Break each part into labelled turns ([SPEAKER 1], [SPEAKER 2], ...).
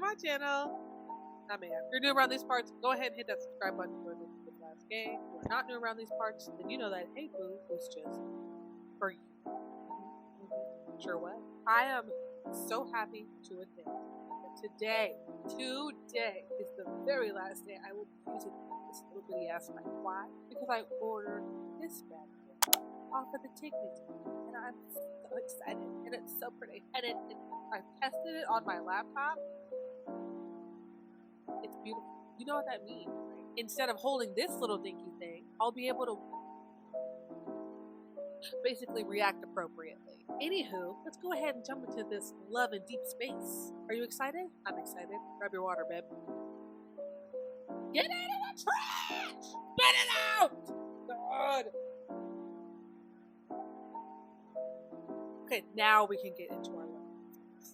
[SPEAKER 1] my channel. I mean, if you're new around these parts, go ahead and hit that subscribe button for the last game. If you're not new around these parts, then you know that Hey Boo was just for you. Sure what? I am so happy to admit that today is the very last day I will be using this little bitty ass mic. Why? Because I ordered this bad boy off of the Tickety, and I'm so excited, and it's so pretty. And I tested it on my laptop. It's beautiful. You know what that means, right? Instead of holding this little dinky thing, I'll be able to basically react appropriately. Anywho, let's go ahead and jump into this Love and Deepspace. Are you excited? I'm excited. Grab your water, babe. Get out of the trash! Spit it out! God. Okay, now we can get into our Love and Deepspace.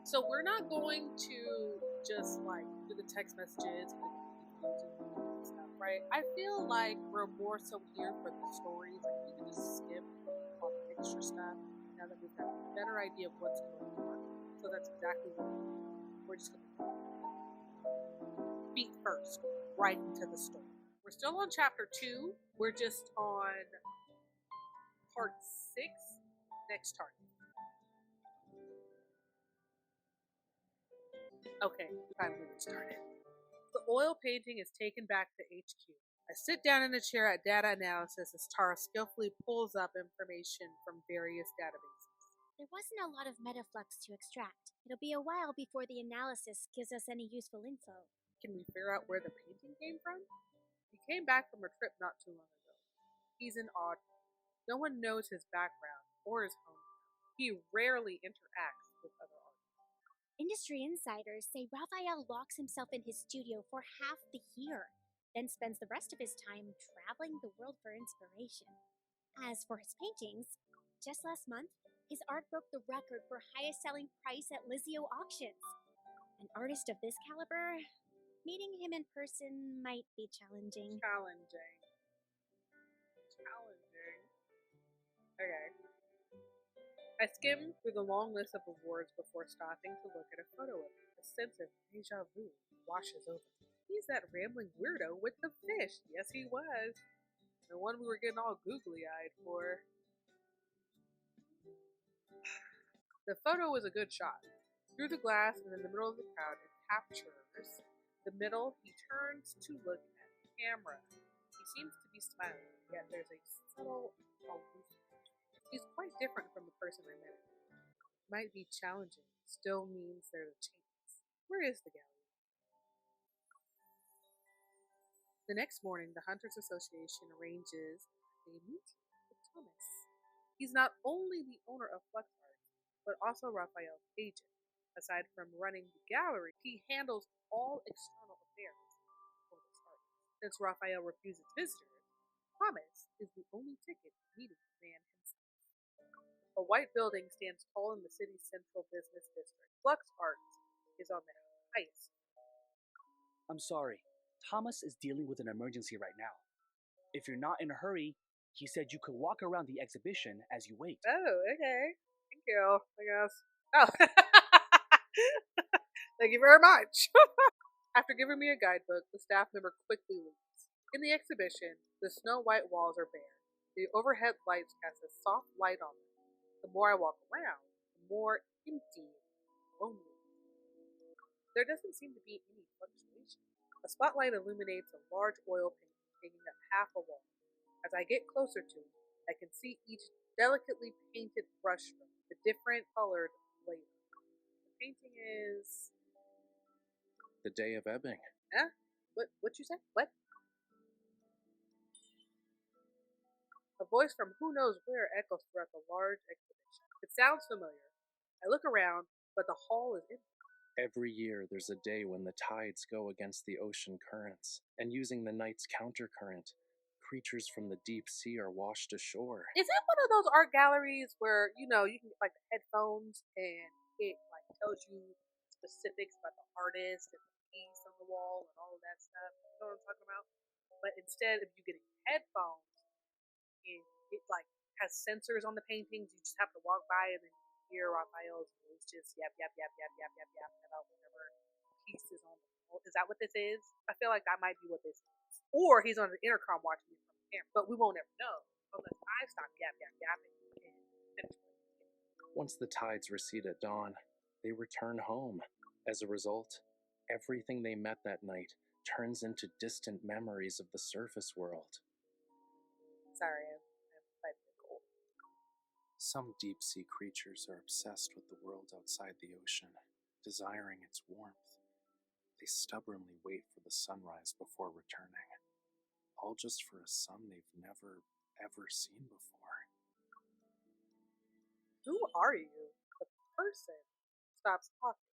[SPEAKER 1] So we're not going to just like do the text messages and stuff, right? I feel like we're more so here for the stories. Like we can just skip all the extra stuff now that we've got a better idea of what's going on. So that's exactly what we're just going to do. Feet first, right into the story. We're still on chapter 2. We're just on part 6. Next target. Okay, time to get started. The oil painting is taken back to HQ. I sit down in a chair at data analysis as Tara skillfully pulls up information from various databases.
[SPEAKER 2] There wasn't a lot of metaflux to extract. It'll be a while before the analysis gives us any useful info.
[SPEAKER 1] Can we figure out where the painting came from? He came back from a trip not too long ago. He's an odd one. No one knows his background or his hometown. He rarely interacts with other artists.
[SPEAKER 2] Industry insiders say Rafayel locks himself in his studio for half the year, then spends the rest of his time traveling the world for inspiration. As for his paintings, just last month, his art broke the record for highest selling price at Lizio auctions. An artist of this caliber, meeting him in person might be challenging.
[SPEAKER 1] Challenging. Okay. I skimmed through the long list of awards before stopping to look at a photo of him. A sense of deja vu washes over me. He's that rambling weirdo with the fish. Yes, he was. The one we were getting all googly-eyed for. The photo was a good shot. Through the glass and in the middle of the crowd, it captures the middle. He turns to look at the camera. He seems to be smiling, yet there's a subtle aloof. He's quite different from the person I met. Might be challenging, still means there's a chance. Where is the gallery? The next morning, the Hunters Association arranges a meeting with Thomas. He's not only the owner of Flux Arts, but also Raphael's agent. Aside from running the gallery, he handles all external affairs for this art. Since Raphael refuses visitors, Thomas is the only ticket to meeting the man himself. A white building stands tall in the city's central business district. Flux Arts is on the highest.
[SPEAKER 3] I'm sorry. Thomas is dealing with an emergency right now. If you're not in a hurry, he said you could walk around the exhibition as you wait.
[SPEAKER 1] Oh, okay. Thank you, I guess. Oh. Thank you very much. After giving me a guidebook, the staff member quickly leaves. In the exhibition, the snow-white walls are bare. The overhead lights cast a soft light on them. The more I walk around, the more empty and lonely. There doesn't seem to be any fluctuation. A spotlight illuminates a large oil painting hanging up half a wall. As I get closer to it, I can see each delicately painted brushstroke, the different colored layers. The painting is...
[SPEAKER 4] The Day of Ebbing.
[SPEAKER 1] Huh? What you say? What? A voice from who knows where echoes throughout the large exhibition. It sounds familiar. I look around, but the hall is empty.
[SPEAKER 4] Every year there's a day when the tides go against the ocean currents, and using the night's countercurrent, creatures from the deep sea are washed ashore.
[SPEAKER 1] Is it one of those art galleries where, you know, you can get like the headphones and it like tells you specifics about the artist and the piece on the wall and all of that stuff? You know what I'm talking about? But instead of you getting headphones, it like has sensors on the paintings. You just have to walk by and then hear Raphael's voice just yap, yap, yap, yap, yap, yap, yap about whatever piece is on the wall. Is that what this is? I feel like that might be what this is. Or he's on the intercom watching me from the camera. But we won't ever know unless I stop yap, yap, yapping and finish what I'm doing.
[SPEAKER 4] Once the tides recede at dawn, they return home. As a result, everything they met that night turns into distant memories of the surface world.
[SPEAKER 1] Sorry, I'm quite cold.
[SPEAKER 4] Some deep-sea creatures are obsessed with the world outside the ocean, desiring its warmth. They stubbornly wait for the sunrise before returning, all just for a sun they've never, ever seen before.
[SPEAKER 1] Who are you? The person stops talking.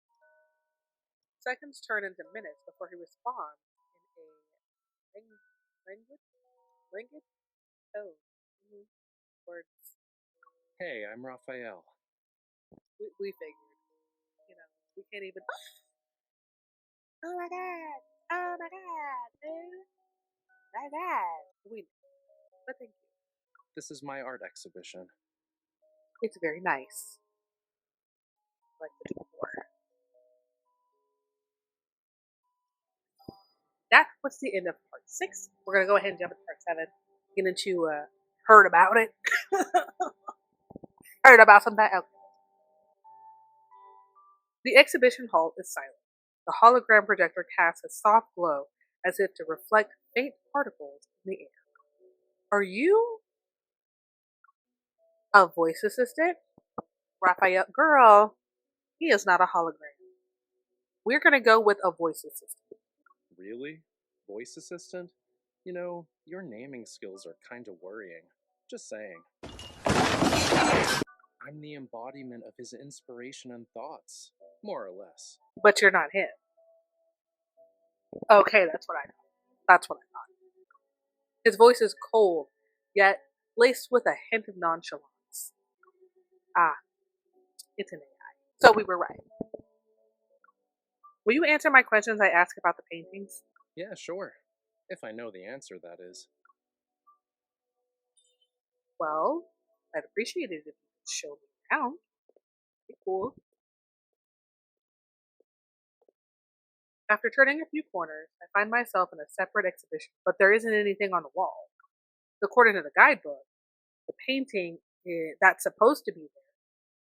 [SPEAKER 1] Seconds turn into minutes before he responds in a language tone. Words.
[SPEAKER 4] Hey, I'm Raphael.
[SPEAKER 1] We figured. You know, we can't even. Oh my god! Oh my god, dude! My god! We know. But thank you.
[SPEAKER 4] This is my art exhibition.
[SPEAKER 1] It's very nice. Like the decor. That was the end of part 6. We're gonna go ahead and jump into part 7. Get into heard about it. Heard about something. Okay. The exhibition hall is silent. The hologram projector casts a soft glow as if to reflect faint particles in the air. Are you a voice assistant? Raphael, girl, he is not a hologram. We're gonna go with a voice assistant.
[SPEAKER 4] Really? Voice assistant? You know, your naming skills are kind of worrying. Just saying. I'm the embodiment of his inspiration and thoughts, more or less.
[SPEAKER 1] But you're not him. Okay, that's what I thought. That's what I thought. His voice is cold, yet laced with a hint of nonchalance. Ah, it's an AI. So we were right. Will you answer my questions I asked about the paintings?
[SPEAKER 4] Yeah, sure. If I know the answer, that is.
[SPEAKER 1] Well, I'd appreciate it if you could show me around. Pretty cool. After turning a few corners, I find myself in a separate exhibition, but there isn't anything on the wall. According to the guidebook, the painting that's supposed to be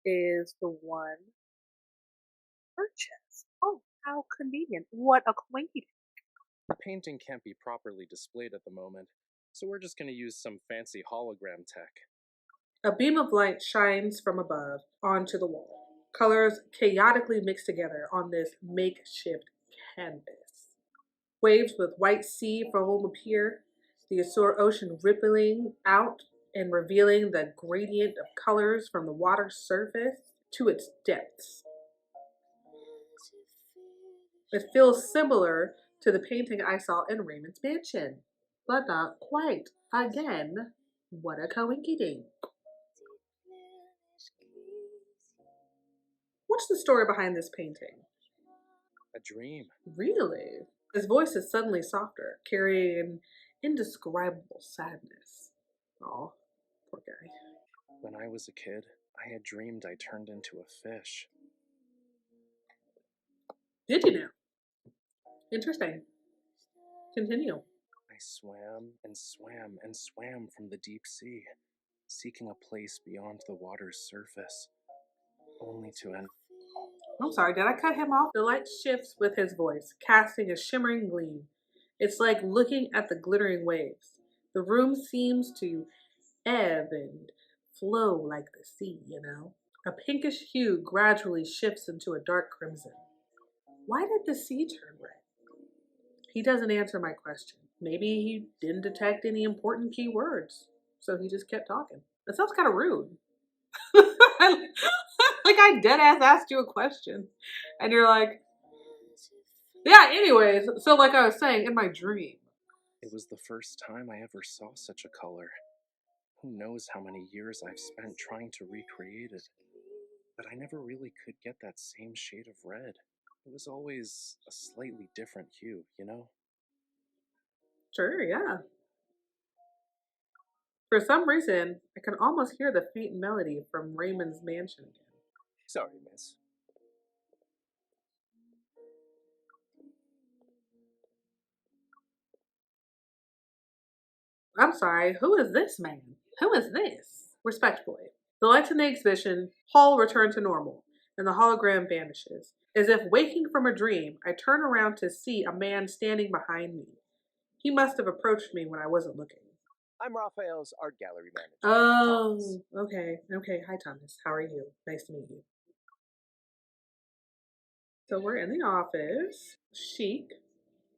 [SPEAKER 1] there is the one purchased. Oh, how convenient. What a coincidence.
[SPEAKER 4] The painting can't be properly displayed at the moment, so we're just going to use some fancy hologram tech.
[SPEAKER 1] A beam of light shines from above onto the wall. Colors chaotically mix together on this makeshift canvas. Waves with white sea foam appear, the azure ocean rippling out and revealing the gradient of colors from the water's surface to its depths. It feels similar to the painting I saw in Raymond's mansion, but not quite. Again, what a coincidence. What's the story behind this painting?
[SPEAKER 4] A dream.
[SPEAKER 1] Really? His voice is suddenly softer, carrying an indescribable sadness. Oh, poor guy.
[SPEAKER 4] When I was a kid, I had dreamed I turned into a fish.
[SPEAKER 1] Did you know? Interesting. Continue.
[SPEAKER 4] I swam and swam and swam from the deep sea, seeking a place beyond the water's surface, only to end.
[SPEAKER 1] I'm sorry, did I cut him off? The light shifts with his voice, casting a shimmering gleam. It's like looking at the glittering waves. The room seems to ebb and flow like the sea, you know? A pinkish hue gradually shifts into a dark crimson. Why did the sea turn red? He doesn't answer my question. Maybe he didn't detect any important key words, so he just kept talking. That sounds kind of rude. Like I dead ass asked you a question, and you're like, yeah. Anyways, so like I was saying, in my dream,
[SPEAKER 4] It was the first time I ever saw such a color. Who knows how many years I've spent trying to recreate it, but I never really could get that same shade of red. It was always a slightly different hue, you know?
[SPEAKER 1] sure, yeah. For some reason, I can almost hear the faint melody from Raymond's mansion again.
[SPEAKER 5] Sorry, miss.
[SPEAKER 1] I'm sorry, who is this man? Who is this? Respectfully. The lights in the exhibition hall return to normal, and the hologram vanishes. As if waking from a dream, I turn around to see a man standing behind me. He must have approached me when I wasn't looking.
[SPEAKER 5] I'm Raphael's art gallery manager.
[SPEAKER 1] Oh,
[SPEAKER 5] Thomas.
[SPEAKER 1] okay. Okay. Hi, Thomas. How are you? Nice to meet you. So we're in the office. Chic,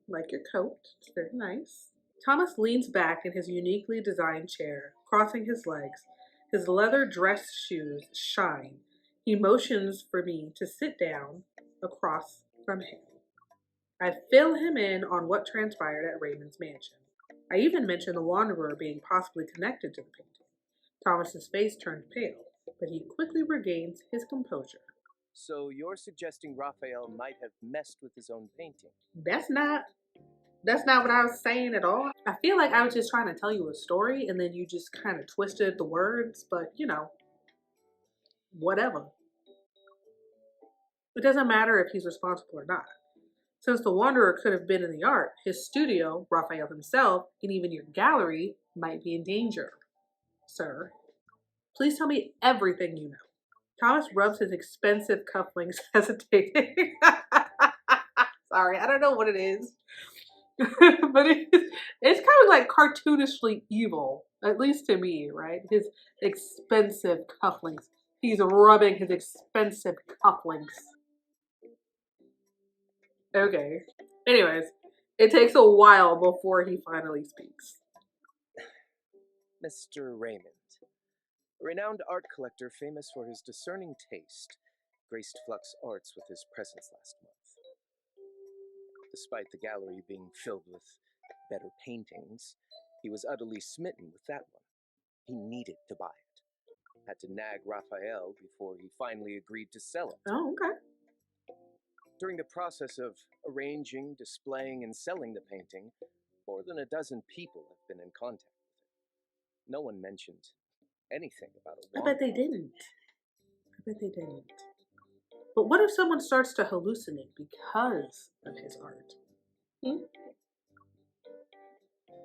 [SPEAKER 1] like your coat. It's very nice. Thomas leans back in his uniquely designed chair, crossing his legs. His leather dress shoes shine. He motions for me to sit down across from him. I fill him in on what transpired at Raymond's mansion. I even mention the Wanderer being possibly connected to the painting. Thomas's face turned pale, but he quickly regains his composure.
[SPEAKER 5] So you're suggesting Raphael might have messed with his own painting?
[SPEAKER 1] That's not what I was saying at all. I feel like I was just trying to tell you a story and then you just kind of twisted the words, but whatever. It doesn't matter if he's responsible or not. Since the Wanderer could have been in the art, his studio, Raphael himself, and even your gallery might be in danger. Sir, please tell me everything you know. Thomas rubs his expensive cufflinks, hesitating. Sorry, I don't know what it is. But it's kind of like cartoonishly evil, at least to me, right? His expensive cufflinks. He's rubbing his expensive cufflinks. Okay. Anyways, it takes a while before he finally speaks.
[SPEAKER 5] Mr. Raymond, a renowned art collector famous for his discerning taste, graced Flux Arts with his presence last month. Despite the gallery being filled with better paintings, he was utterly smitten with that one. He needed to buy it. Had to nag Raphael before he finally agreed to sell it.
[SPEAKER 1] Oh, okay.
[SPEAKER 5] During the process of arranging, displaying, and selling the painting, more than a dozen people have been in contact with it. No one mentioned anything about a
[SPEAKER 1] I bet they didn't. But what if someone starts to hallucinate because of his art?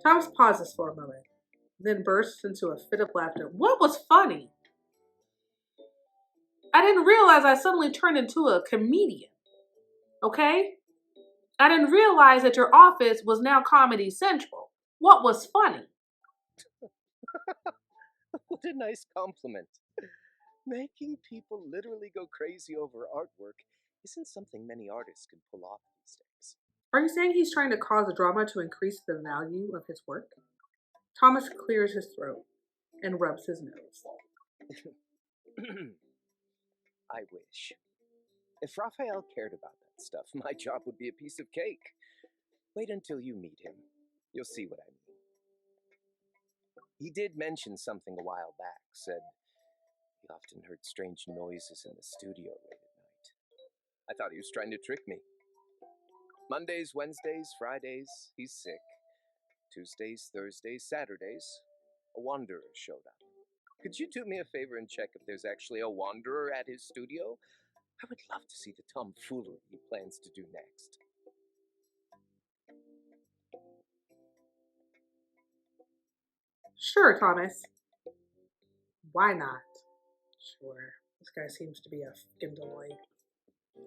[SPEAKER 1] Thomas pauses for a moment, then bursts into a fit of laughter. What was funny? I didn't realize I suddenly turned into a comedian. Okay? I didn't realize that your office was now Comedy Central. What was funny?
[SPEAKER 5] What a nice compliment. Making people literally go crazy over artwork isn't something many artists can pull off these days.
[SPEAKER 1] Are you saying he's trying to cause drama to increase the value of his work? Thomas clears his throat and rubs his nose.
[SPEAKER 5] I wish. If Raphael cared about that stuff, my job would be a piece of cake. Wait until you meet him. You'll see what I mean. He did mention something a while back, said he often heard strange noises in the studio late at night. I thought he was trying to trick me. Mondays, Wednesdays, Fridays, he's sick. Tuesdays, Thursdays, Saturdays, a wanderer showed up. Could you do me a favor and check if there's actually a wanderer at his studio? I would love to see the tomfoolery he plans to do next.
[SPEAKER 1] Sure, Thomas. Why not? Sure. This guy seems to be a fucking delight.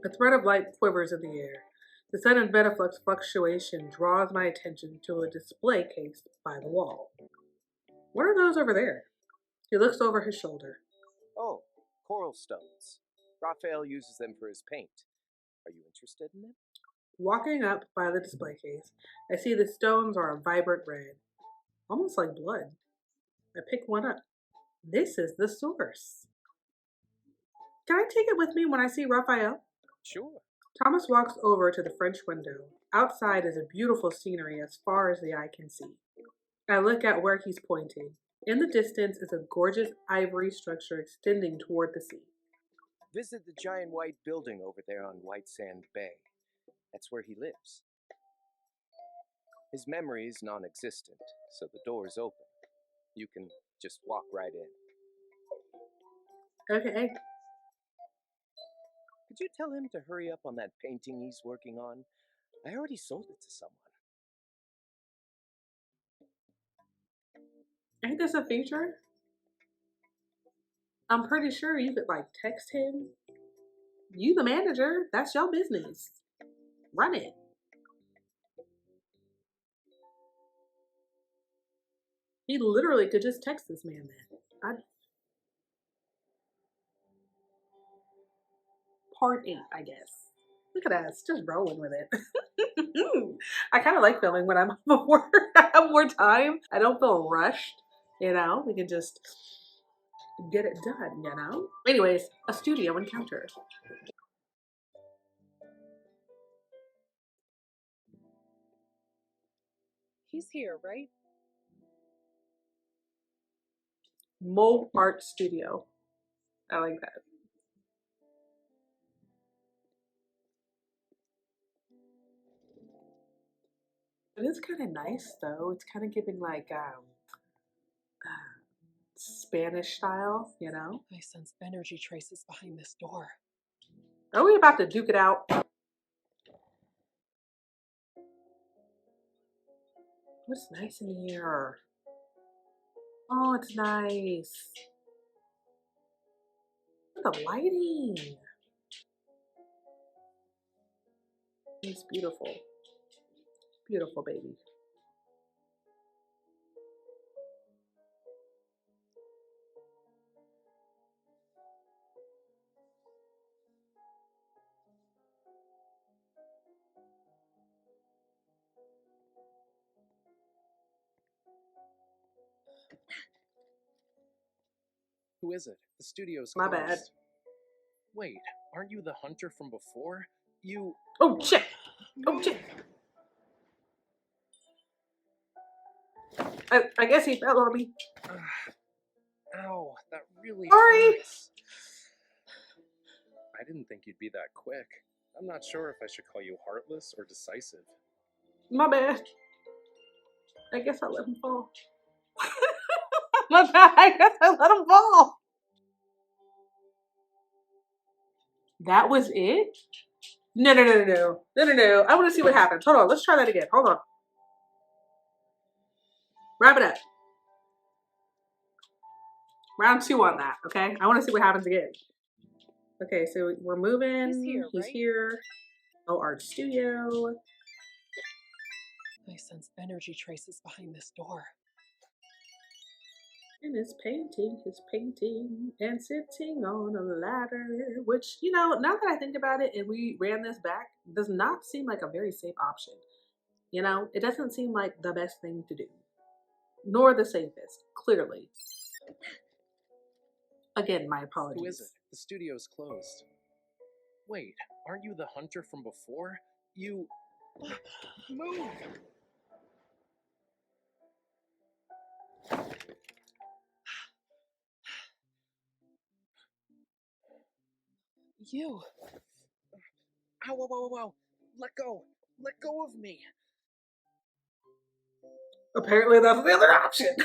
[SPEAKER 1] A thread of light quivers in the air. The sudden Betaflux fluctuation draws my attention to a display case by the wall. What are those over there? He looks over his shoulder.
[SPEAKER 5] Oh, coral stones. Raphael uses them for his paint. Are you interested in them?
[SPEAKER 1] Walking up by the display case, I see the stones are a vibrant red, almost like blood. I pick one up. This is the source. Can I take it with me when I see Raphael?
[SPEAKER 5] Sure.
[SPEAKER 1] Thomas walks over to the French window. Outside is a beautiful scenery as far as the eye can see. I look at where he's pointing. In the distance is a gorgeous ivory structure extending toward the sea.
[SPEAKER 5] Visit the giant white building over there on White Sand Bay. That's where he lives. His memory is non-existent, so the door is open. You can just walk right in.
[SPEAKER 1] Okay.
[SPEAKER 5] Could you tell him to hurry up on that painting he's working on? I already sold it to someone.
[SPEAKER 1] Ain't this a feature? I'm pretty sure you could like text him. You the manager, that's your business. Run it. He literally could just text this man that. Part 8, I guess. Look at us, just rolling with it. I kind of like filming when I'm before I have more time. I don't feel rushed, you know? We can just get it done, you know? Anyways, a studio encounter.
[SPEAKER 6] He's here, right?
[SPEAKER 1] Mo Art Studio. I like that. It is kind of nice though. It's kind of giving like Spanish style, you know?
[SPEAKER 6] I sense energy traces behind this door.
[SPEAKER 1] Are we about to duke it out? What's nice in here? Oh, it's nice. Look at the lighting. It's beautiful. Beautiful, baby.
[SPEAKER 4] Who is it? The studio's
[SPEAKER 1] My
[SPEAKER 4] closed.
[SPEAKER 1] bad.
[SPEAKER 4] Wait, aren't you the hunter from before? You...
[SPEAKER 1] Oh, shit. Oh, shit. I guess he fell on me.
[SPEAKER 4] Ow, that really
[SPEAKER 1] Sorry.
[SPEAKER 4] hurts. I didn't think you'd be that quick. I'm not sure if I should call you heartless or decisive.
[SPEAKER 1] My bad. I guess I let him fall. My bad. I guess I let him fall. That was it? No. I want to see what happens. Hold on. Let's try that again. Hold on. Wrap it up. Round 2 on that, okay? I want to see what happens again. Okay, so we're moving.
[SPEAKER 6] He's here,
[SPEAKER 1] He's
[SPEAKER 6] right?
[SPEAKER 1] here. Oh, art studio.
[SPEAKER 6] I sense energy traces behind this door.
[SPEAKER 1] And his painting and sitting on a ladder, which, you know, now that I think about it and we ran this back, does not seem like a very safe option. You know, it doesn't seem like the best thing to do, nor the safest, clearly. Again, my apologies.
[SPEAKER 4] Who is it? The studio's closed. Wait, aren't you the hunter from before? You... Move!
[SPEAKER 6] You!
[SPEAKER 4] Ow, ow, ow, ow, ow! Let go! Let go of me!
[SPEAKER 1] Apparently that's the other option.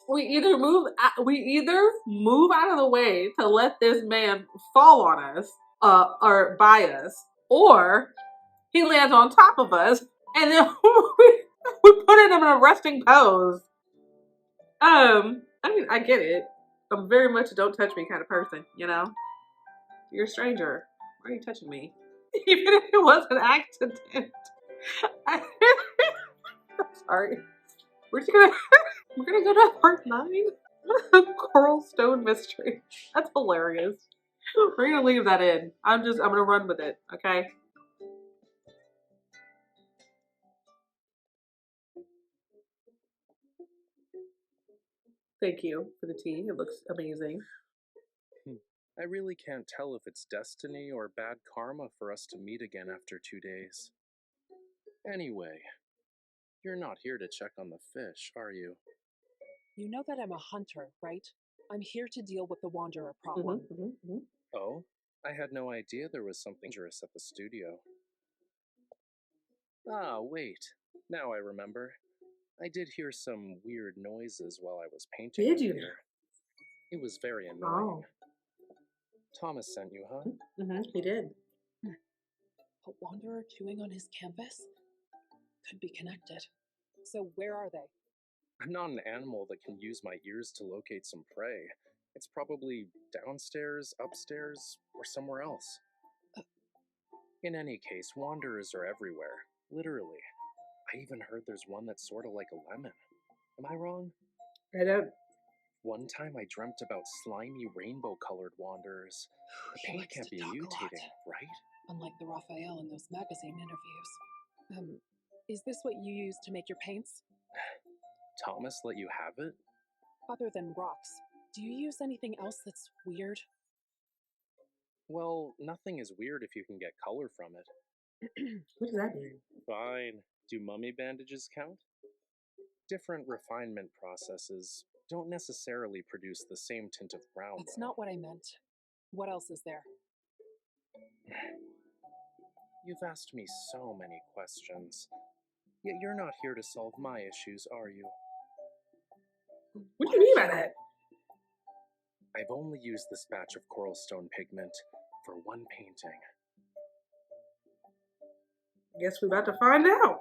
[SPEAKER 1] we either move out of the way to let this man fall on us, or by us, or he lands on top of us, and then we put him in a resting pose. I mean, I get it. I'm very much a don't touch me kind of person, you know? You're a stranger. Why are you touching me? Even if it was an accident. I'm sorry. We're gonna go to part 9? Coral Stone Mystery. That's hilarious. We're gonna leave that in. I'm gonna run with it, okay? Thank you for the tea. It looks amazing.
[SPEAKER 4] I really can't tell if it's destiny or bad karma for us to meet again after 2 days. Anyway, you're not here to check on the fish, are you?
[SPEAKER 6] You know that I'm a hunter, right? I'm here to deal with the Wanderer problem.
[SPEAKER 4] Oh? I had no idea there was something dangerous at the studio. Ah, wait. Now I remember. I did hear some weird noises while I was painting
[SPEAKER 1] Did
[SPEAKER 4] up
[SPEAKER 1] you?
[SPEAKER 4] here. It was very annoying.
[SPEAKER 1] Oh.
[SPEAKER 4] Thomas sent you, huh?
[SPEAKER 1] He did.
[SPEAKER 6] A wanderer chewing on his canvas? Could be connected. So where are they?
[SPEAKER 4] I'm not an animal that can use my ears to locate some prey. It's probably downstairs, upstairs, or somewhere else. In any case, wanderers are everywhere. Literally. I even heard there's one that's sort of like a lemon. Am I wrong?
[SPEAKER 1] I don't.
[SPEAKER 4] One time I dreamt about slimy rainbow-colored wanderers. The
[SPEAKER 6] He
[SPEAKER 4] paint
[SPEAKER 6] likes
[SPEAKER 4] can't
[SPEAKER 6] to
[SPEAKER 4] be
[SPEAKER 6] talk a lot.
[SPEAKER 4] mutating, right?
[SPEAKER 6] Unlike the Raphael in those magazine interviews. Is this what you use to make your paints?
[SPEAKER 4] Thomas let you have it?
[SPEAKER 6] Other than rocks, do you use anything else that's weird?
[SPEAKER 4] Well, nothing is weird if you can get color from it.
[SPEAKER 1] What does that mean?
[SPEAKER 4] Fine. Do mummy bandages count? Different refinement processes don't necessarily produce the same tint of brown.
[SPEAKER 6] That's
[SPEAKER 4] though.
[SPEAKER 6] not what I meant. What else is there?
[SPEAKER 4] You've asked me so many questions. Yet you're not here to solve my issues, are you?
[SPEAKER 1] What do you mean by that?
[SPEAKER 4] I've only used this batch of coral stone pigment for one painting.
[SPEAKER 1] Guess we're about to find out.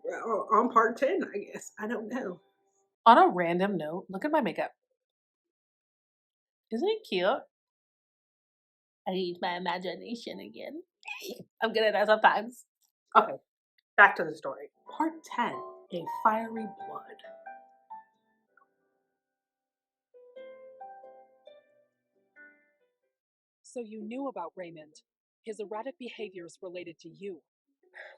[SPEAKER 1] Well, on part 10, I guess. I don't know. On a random note, look at my makeup. Isn't it cute? I use my imagination again. I'm good at that sometimes. Okay, back to the story. Part 10, A Fiery Blood.
[SPEAKER 6] So you knew about Raymond. His erratic behavior is related to you.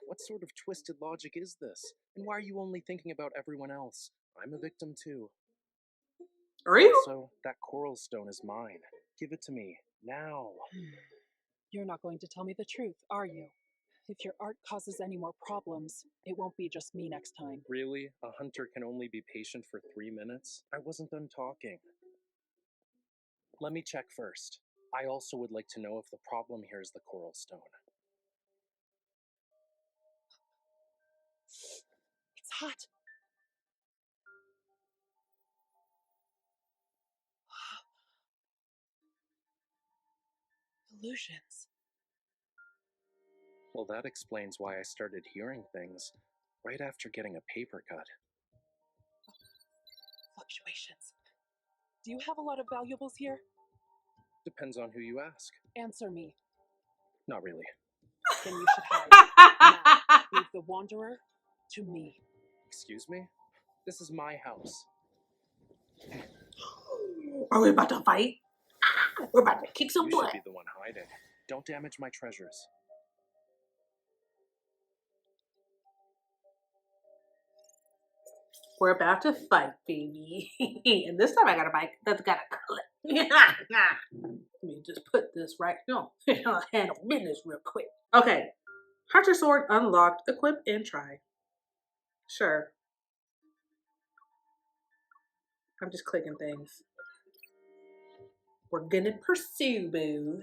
[SPEAKER 4] What sort of twisted logic is this? And why are you only thinking about everyone else? I'm a victim too.
[SPEAKER 1] Are you?
[SPEAKER 4] Also, that coral stone is mine. Give it to me, now.
[SPEAKER 6] You're not going to tell me the truth, are you? If your art causes any more problems, it won't be just me next time.
[SPEAKER 4] Really? A hunter can only be patient for 3 minutes? I wasn't done talking. Let me check first. I also would like to know if the problem here is the coral stone.
[SPEAKER 6] It's hot. Delusions.
[SPEAKER 4] Well, that explains why I started hearing things right after getting a paper cut.
[SPEAKER 6] Fluctuations. Do you have a lot of valuables here?
[SPEAKER 4] Depends on who you ask.
[SPEAKER 6] Answer me.
[SPEAKER 4] Not really.
[SPEAKER 6] Then you should hide. Now, leave the Wanderer to me.
[SPEAKER 4] Excuse me? This is my house.
[SPEAKER 1] Are we about to fight? We're about to kick some
[SPEAKER 4] You
[SPEAKER 1] butt.
[SPEAKER 4] should be the one hiding. Don't damage my treasures.
[SPEAKER 1] We're about to fight, baby. And this time I got a mic that's got a cut. Let me just put this right here. I'll handle business real quick. Okay. Hunter sword unlocked. Equip and try. Sure. I'm just clicking things. We're gonna pursue, boo.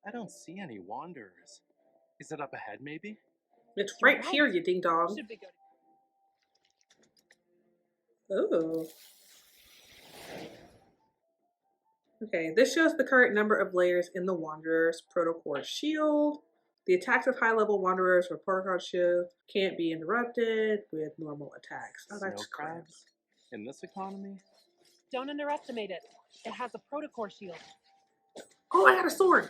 [SPEAKER 4] I don't see any wanderers. Is it up ahead, maybe?
[SPEAKER 1] It's
[SPEAKER 6] You're
[SPEAKER 1] right here, you ding dong.
[SPEAKER 6] Should be good.
[SPEAKER 1] Ooh. Okay, this shows the current number of layers in the Wanderer's Protocol Shield. The attacks of high-level Wanderers with Protocol Shield can't be interrupted with normal attacks. Oh, that's
[SPEAKER 4] Snow
[SPEAKER 1] crap.
[SPEAKER 4] crabs? In this economy?
[SPEAKER 6] Don't underestimate it. It has a Protocol shield.
[SPEAKER 1] Oh, I got a sword!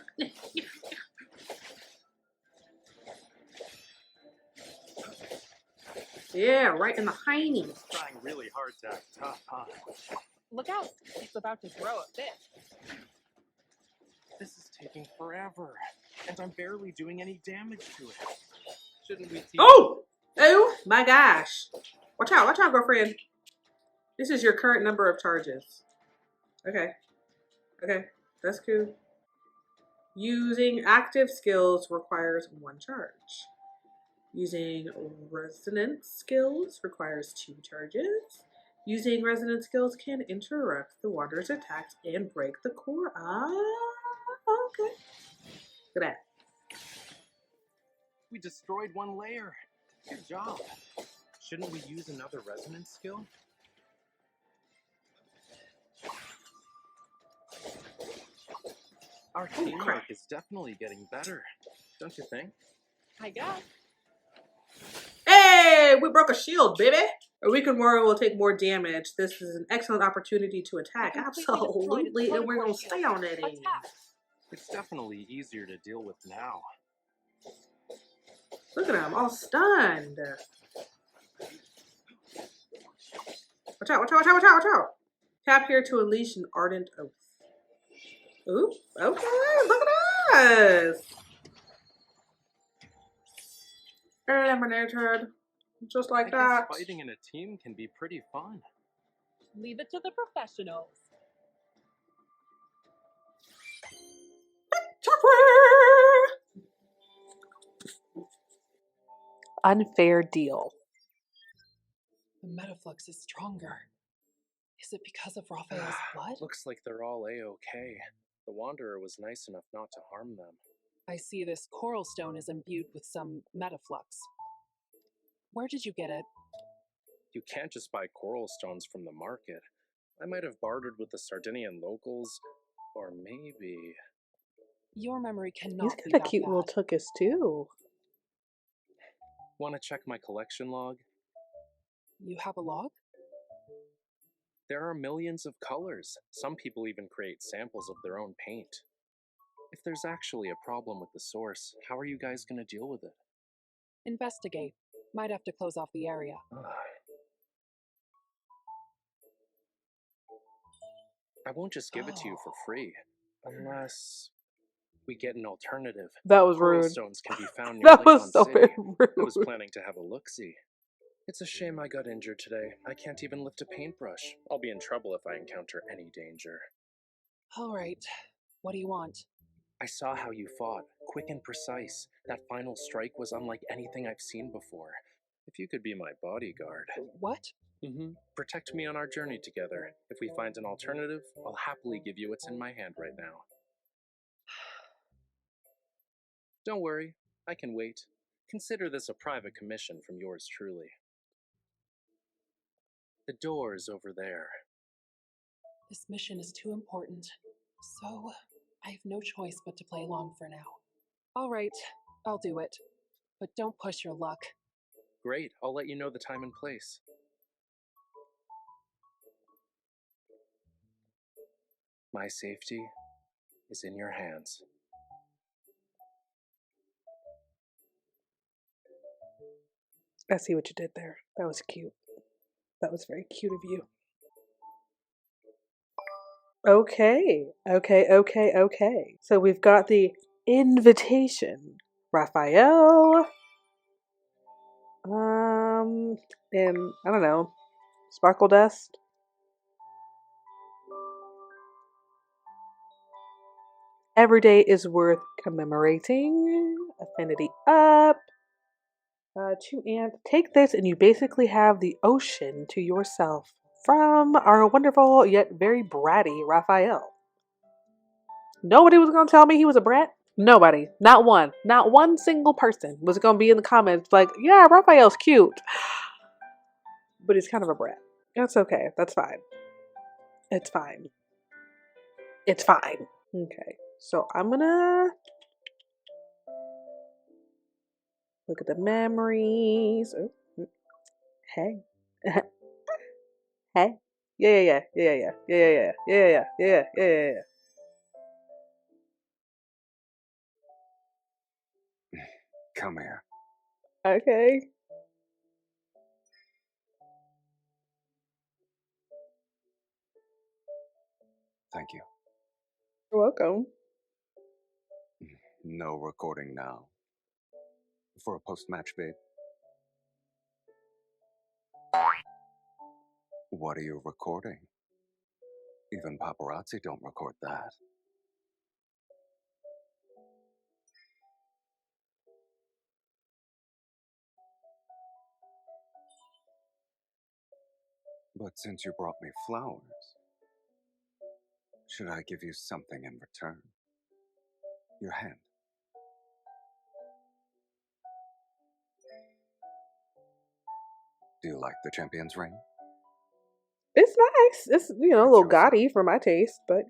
[SPEAKER 1] Yeah, right in the hiney.
[SPEAKER 4] Trying really hard to act tough, huh?
[SPEAKER 6] Look out. It's about to grow a bit.
[SPEAKER 4] This is taking forever, and I'm barely doing any damage to it. Shouldn't we team?
[SPEAKER 1] Oh! Oh my gosh. Watch out, girlfriend. This is your current number of charges. Okay. Okay, that's cool. Using active skills requires 1 charge. Using resonance skills requires 2 charges. Using resonance skills can interrupt the wanderer's attacks and break the core. Okay. Look at that.
[SPEAKER 4] We destroyed one layer. Good job. Shouldn't we use another resonance skill? Our teamwork is definitely getting better, don't you think?
[SPEAKER 6] I guess.
[SPEAKER 1] Hey, we broke a shield, baby. A weakened warrior will take more damage. This is an excellent opportunity to attack. Absolutely, and we're gonna stay on that end.
[SPEAKER 4] It's definitely easier to deal with now.
[SPEAKER 1] Look at him, all stunned. Watch out, watch out, watch out, watch out, watch out. Tap here to unleash an ardent oath. Ooh, okay, look at us. Eliminated. Just like that.
[SPEAKER 4] Fighting in a team can be pretty fun.
[SPEAKER 6] Leave it to the professionals.
[SPEAKER 1] Unfair deal.
[SPEAKER 6] The metaflux is stronger. Is it because of Raphael's blood?
[SPEAKER 4] Looks like they're all A-okay. The Wanderer was nice enough not to harm them.
[SPEAKER 6] I see this coral stone is imbued with some metaflux. Where did you get it?
[SPEAKER 4] You can't just buy coral stones from the market. I might have bartered with the Sardinian locals, or maybe...
[SPEAKER 6] Your memory cannot
[SPEAKER 1] He's
[SPEAKER 6] be
[SPEAKER 1] got a
[SPEAKER 6] that
[SPEAKER 1] cute
[SPEAKER 6] bad.
[SPEAKER 1] little tuchus too.
[SPEAKER 4] Want to check my collection log?
[SPEAKER 6] You have a log?
[SPEAKER 4] There are millions of colors. Some people even create samples of their own paint. If there's actually a problem with the source, how are you guys going to deal with it?
[SPEAKER 6] Investigate. Might have to close off the area.
[SPEAKER 4] I won't just give it to you for free, unless we get an alternative.
[SPEAKER 1] That was
[SPEAKER 4] Coral
[SPEAKER 1] rude.
[SPEAKER 4] stones can be found near
[SPEAKER 1] That
[SPEAKER 4] Lake
[SPEAKER 1] was so
[SPEAKER 4] City.
[SPEAKER 1] very rude.
[SPEAKER 4] I was planning to have a look-see. It's a shame I got injured today. I can't even lift a paintbrush. I'll be in trouble if I encounter any danger.
[SPEAKER 6] All right. What do you want?
[SPEAKER 4] I saw how you fought, quick and precise. That final strike was unlike anything I've seen before. If you could be my bodyguard.
[SPEAKER 6] What?
[SPEAKER 4] Protect me on our journey together. If we find an alternative, I'll happily give you what's in my hand right now. Don't worry, I can wait. Consider this a private commission from yours truly. The door's over there.
[SPEAKER 6] This mission is too important, so I have no choice but to play along for now. All right, I'll do it. But don't push your luck.
[SPEAKER 4] Great, I'll let you know the time and place. My safety is in your hands.
[SPEAKER 1] I see what you did there. That was cute. That was very cute of you. Okay. So we've got the invitation. Raphael. And I don't know. Sparkle Dust. Every day is worth commemorating. Affinity up. 2 and take this and you basically have the ocean to yourself from our wonderful yet very bratty Raphael. Nobody was going to tell me he was a brat. Nobody. Not one. Not one single person was going to be in the comments like, yeah, Raphael's cute. But he's kind of a brat. That's okay. That's fine. It's fine. It's fine. Okay. So I'm going to look at the memories. Oh, hey. Hey. Yeah.
[SPEAKER 5] Come here.
[SPEAKER 1] Okay.
[SPEAKER 5] Thank you.
[SPEAKER 1] You're welcome.
[SPEAKER 5] No recording now. For a post-match vid. What are you recording? Even paparazzi don't record that.
[SPEAKER 7] But since you brought me flowers, should I give you something in return? Your hand. Do you like the champion's ring?
[SPEAKER 8] It's nice. It's, a little
[SPEAKER 7] yours now.
[SPEAKER 8] gaudy for my taste, but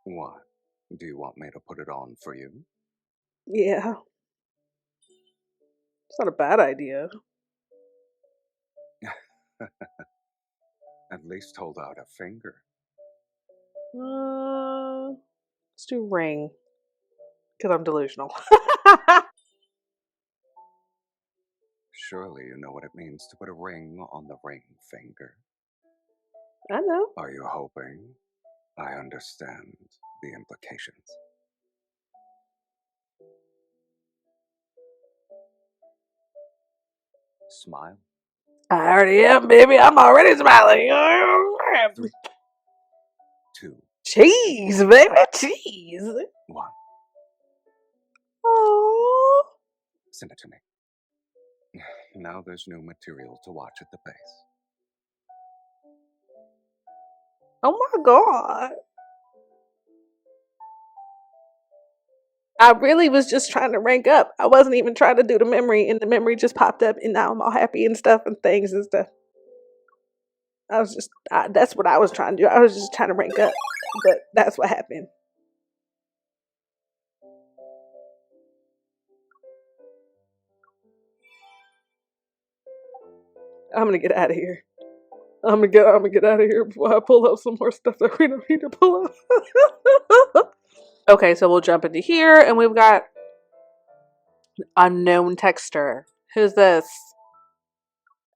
[SPEAKER 7] What? Do you want me to put it on for you?
[SPEAKER 8] yeah. It's not a bad idea.
[SPEAKER 7] At least hold out a finger.
[SPEAKER 8] Let's do ring. Because I'm delusional.
[SPEAKER 7] Surely you know what it means to put a ring on the ring finger.
[SPEAKER 8] I know.
[SPEAKER 7] Are you hoping I understand the implications? Smile.
[SPEAKER 8] I already am, baby. I'm already smiling.
[SPEAKER 7] 3, 2,
[SPEAKER 8] Cheese, baby. Cheese.
[SPEAKER 7] 1.
[SPEAKER 8] Aww.
[SPEAKER 7] Send it to me. Now there's new material to watch at the base.
[SPEAKER 8] Oh my god. I really was just trying to rank up. I wasn't even trying to do the memory, and the memory just popped up, and now I'm all happy and stuff and things and stuff. That's what I was trying to do. I was just trying to rank up, but that's what happened. I'm gonna get out of here. I'm gonna get out of here before I pull up some more stuff that we don't need to pull up. Okay, so we'll jump into here, and we've got unknown texter. Who's this?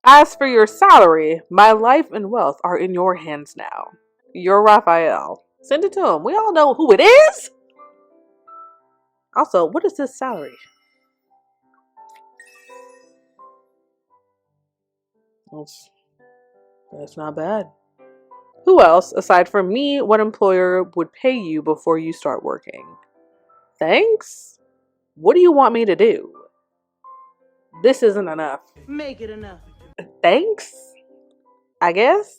[SPEAKER 8] As for your salary, my life and wealth are in your hands now. You're Raphael. Send it to him. We all know who it is. Also, what is this salary? That's not bad. Who else, aside from me, what employer would pay you before you start working? Thanks? What do you want me to do? This isn't enough.
[SPEAKER 9] Make it enough.
[SPEAKER 8] Thanks? I guess?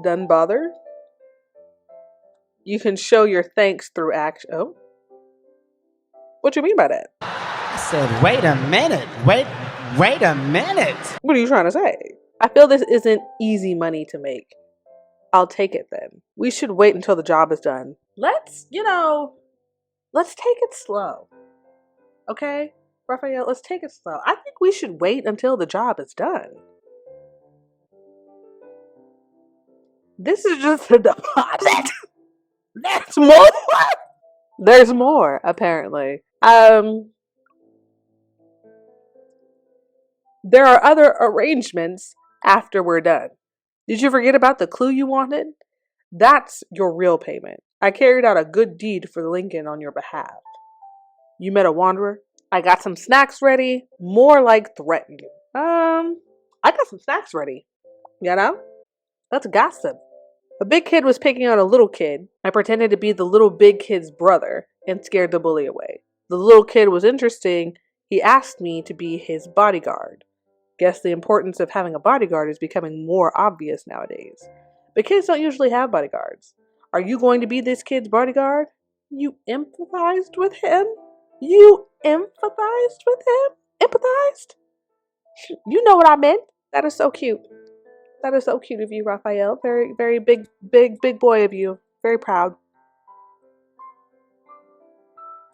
[SPEAKER 8] Done bothered? You can show your thanks through action. Oh? What you mean by that?
[SPEAKER 9] I said, wait a minute. Wait a minute.
[SPEAKER 8] What are you trying to say? I feel this isn't easy money to make. I'll take it then. We should wait until the job is done. Let's take it slow. Okay? Raphael, let's take it slow. I think we should wait until the job is done. This is just a deposit. There's more. There's more, apparently. There are other arrangements after we're done. Did you forget about the clue you wanted? That's your real payment. I carried out a good deed for Lincoln on your behalf. You met a wanderer? I got some snacks ready. More like threatened. I got some snacks ready. You know? Let's gossip. A big kid was picking on a little kid. I pretended to be the little big kid's brother and scared the bully away. The little kid was interesting. He asked me to be his bodyguard. Guess the importance of having a bodyguard is becoming more obvious nowadays. But kids don't usually have bodyguards. Are you going to be this kid's bodyguard? You empathized with him? You empathized with him? Empathized? You know what I meant. That is so cute. That is so cute of you, Raphael. Very, very big boy of you. Very proud.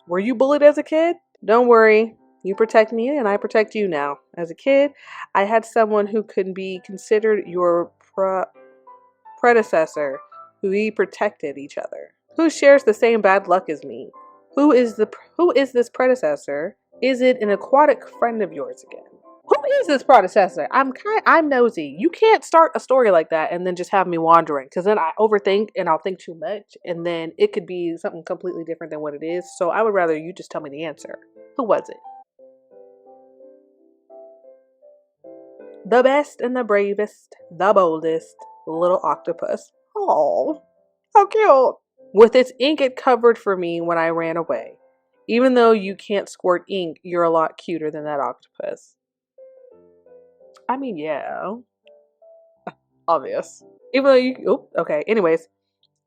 [SPEAKER 8] Were you bullied as a kid? Don't worry. You protect me and I protect you now. As a kid, I had someone who could be considered your predecessor, who we protected each other. Who shares the same bad luck as me? Who is this predecessor? Is it an aquatic friend of yours again? Who is this predecessor? I'm nosy. You can't start a story like that and then just have me wandering, because then I overthink and I'll think too much, and then it could be something completely different than what it is. So I would rather you just tell me the answer. Who was it? The best and the bravest, the boldest little octopus. Oh, how cute. With its ink, it covered for me when I ran away. Even though you can't squirt ink, you're a lot cuter than that octopus. I mean, yeah. Obvious. Even though you... Oh, okay. Anyways.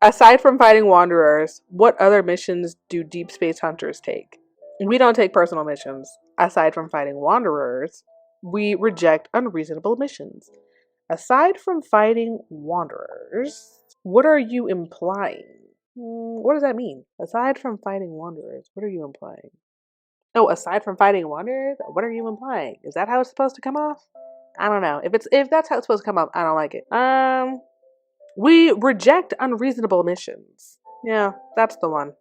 [SPEAKER 8] Aside from fighting wanderers, what other missions do deep space hunters take? We don't take personal missions. Aside from fighting wanderers, we reject unreasonable missions. Aside from fighting wanderers, what are you implying? What does that mean? Aside from fighting wanderers, what are you implying? Oh, aside from fighting wanderers, what are you implying? Is that how it's supposed to come off? I don't know. If that's how it's supposed to come off, I don't like it. We reject unreasonable missions. Yeah, that's the one.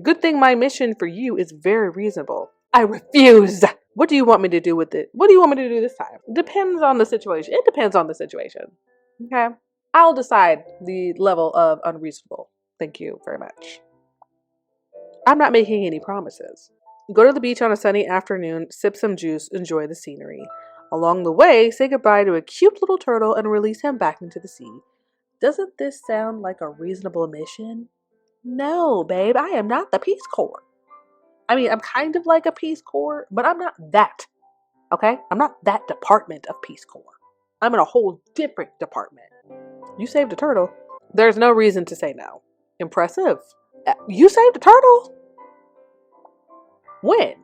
[SPEAKER 8] Good thing my mission for you is very reasonable. I refuse. What do you want me to do with it? What do you want me to do this time? Depends on the situation. It depends on the situation. Okay? I'll decide the level of unreasonable. Thank you very much. I'm not making any promises. Go to the beach on a sunny afternoon, sip some juice, enjoy the scenery. Along the way, say goodbye to a cute little turtle and release him back into the sea. Doesn't this sound like a reasonable mission? No, babe, I am not the Peace Corps. I mean, I'm kind of like a Peace Corps, but I'm not that. Okay? I'm not that department of Peace Corps. I'm in a whole different department. You saved a turtle. There's no reason to say no. Impressive. You saved a turtle? When?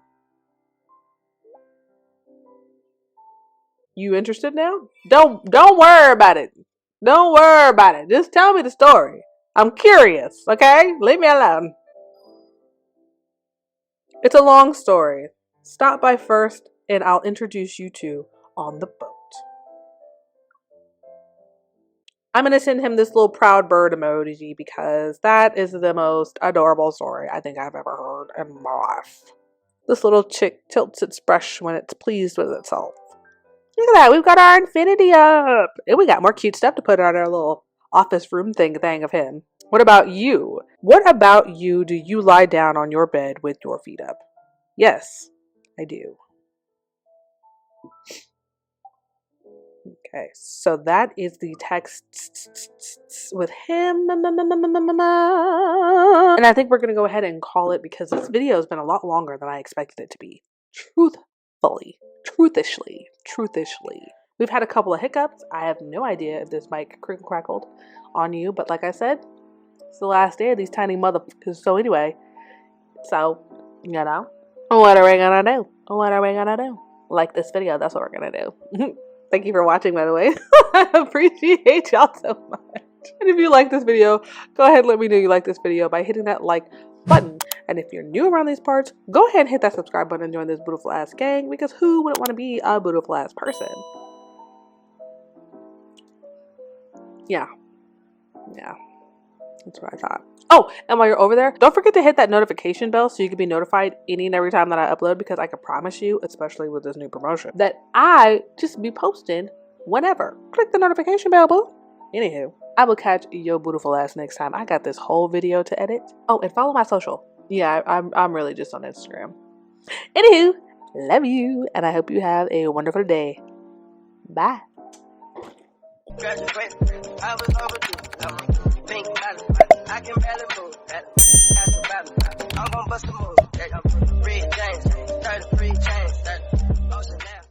[SPEAKER 8] You interested now? Don't worry about it. Don't worry about it. Just tell me the story. I'm curious, okay? Leave me alone. It's a long story. Stop by first and I'll introduce you to on the boat. I'm going to send him this little proud bird emoji because that is the most adorable story I think I've ever heard in my life. This little chick tilts its brush when it's pleased with itself. Look at that. We've got our infinity up. And we got more cute stuff to put on our little office room thing of him. What about you? What about you do you lie down on your bed with your feet up? Yes, I do. Okay, so that is the text with him. And I think we're going to go ahead and call it because this video has been a lot longer than I expected it to be. Truthishly. We've had a couple of hiccups. I have no idea if this mic crinkle crackled on you, but like I said, it's the last day of these tiny motherfuckers. So anyway, you know, what are we gonna do? Like this video, that's what we're gonna do. Thank you for watching, by the way. I appreciate y'all so much. And if you like this video, go ahead and let me know you like this video by hitting that like button. And if you're new around these parts, go ahead and hit that subscribe button and join this beautiful ass gang, because who wouldn't want to be a beautiful ass person? Yeah, that's what I thought. Oh, and while you're over there, don't forget to hit that notification bell so you can be notified any and every time that I upload, because I can promise you, especially with this new promotion, that I just be posting whenever. Click the notification bell, boo. Anywho, I will catch your beautiful ass next time. I got this whole video to edit. Oh, and follow my social. Yeah, I'm really just on Instagram. Anywho, love you, and I hope you have a wonderful day. Bye.
[SPEAKER 10] Graduate, I was overdue. Pink I can barely move. I'm gonna bust a move. Red James, 33 chains, 30.